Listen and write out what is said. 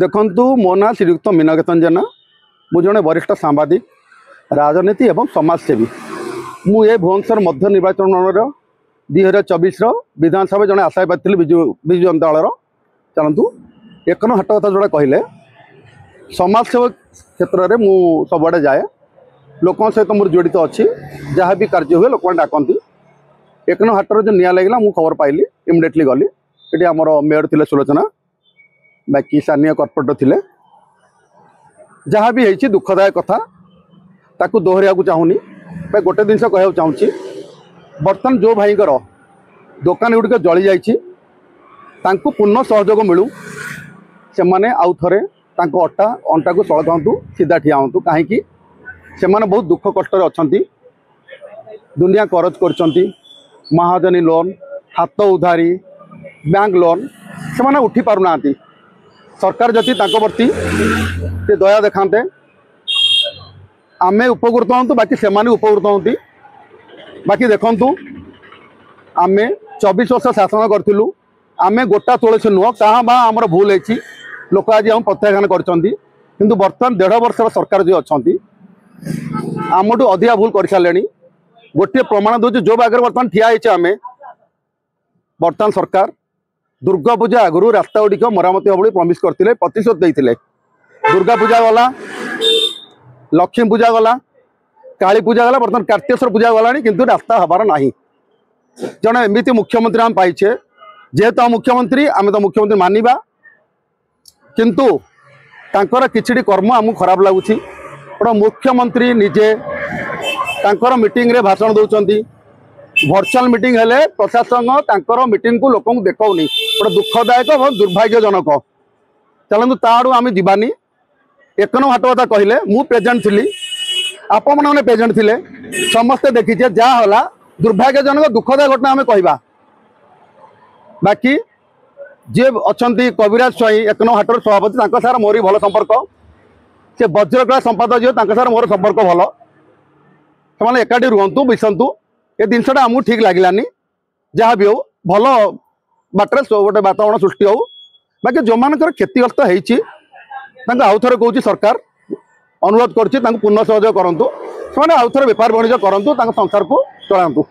देखु मो ना श्रीयुक्त मीनकेतन जेना मु जड़े वरिष्ठ सांबादिक राजनीति एवं समाजसेवी मु ये भुवनेश्वर मध्य निर्वाचन 2024 विधानसभा जड़े आशा पाती विजु जनता दल चलतु एक हाट कथा जोड़ा कहले समाजसेवा क्षेत्र में मु सबुआड़े जाए लोक सहित मोर जड़ित अच्छी जहाँ भी कार्य हुए लोक डाकती एक हाटर जो निया लगे मुझे खबर पाइली इमिडिएटली गली ये आम मेयर थे सुलोचना बाकी स्थानीय कॉर्पोरेटर थे जहाँ भी है दुखदायक कथा ताकू दोहरिया चाहूनी गोटे जिन कह चाहूँगी बर्तमान जो भाईकर दुकान गुड़िक जली जा पूर्ण सहयोग मिलू से मैंने आउ थे अटा अंटा को चल था सीधा ठिया हूँ कहीं से बहुत दुख कष्ट अच्छा दुनिया करज कर महाजनी लोन हाथ उधारी बैंक लोन से उठी पारना सरकार जति प्रति दया देखाते आमे उपकृत हूँ बाकी से उपकृत होती बाकी देखु आमे 24 वर्ष शासन करूँ आमे गोटा तुलसी नुह कहाँ बा आमर भूल है लोक आज हम प्रत्याख्यान कर बर्तमान 1.5 वर्ष सरकार जो अच्छा आमठू अधिका भूल कर सारे गोटे प्रमाण दूसरे जो बागर बर्तमान ठिया आम बर्तमान सरकार दुर्गा पूजा आगु रास्ता गुड़िक मरामती हम प्रमिश करते प्रतिश्रुत देते दुर्गा पूजा गला लक्ष्मी पूजा गला काली पूजा गला बर्तमान कार्तिकेश्वर पूजा गला किंतु रास्ता हबार ना जड़े एमती मुख्यमंत्री आम पाइछे जेहेतु मुख्यमंत्री आम तो मुख्यमंत्री मानिबा किंतु तांकर किछड़ी कर्म आमको खराब लगुच गोटे मुख्यमंत्री निजे तांकर मीटिंग रे भाषण दौरान वर्चुअल मीटिंग हेले प्रशासन तांकर मीटिंग को लोक देखनी गोटे दुखदायक और दुर्भाग्यजनक चलतु ताड़ू आम जीवानी एक हाट कथा कहले मु प्रेजेंट थी आपण मैंने प्रेजेंट थे समस्ते देखीचे जहाँ दुर्भाग्यजनक दुखदायक घटना आम कहवा बाकी जे अच्छा कविराज स्वाई एक हाटर सभापति सार मोर भल संपर्क से वज्रकला संपादक जी सार मोर संपर्क भल से एकाठी रुहतु मिशंतु ये जिनसा आमको ठीक लगलानी जहाँ भी हो भल बाटर गोटे वातावरण सृष्टि हो बाकी जो मान क्षतिग्रस्त होती आउ थे कौच सरकार अनुरोध कर पूर्ण सहयोग करूँ से आउ थे बेपार वाणिज्य करूँ संसार को चलातु।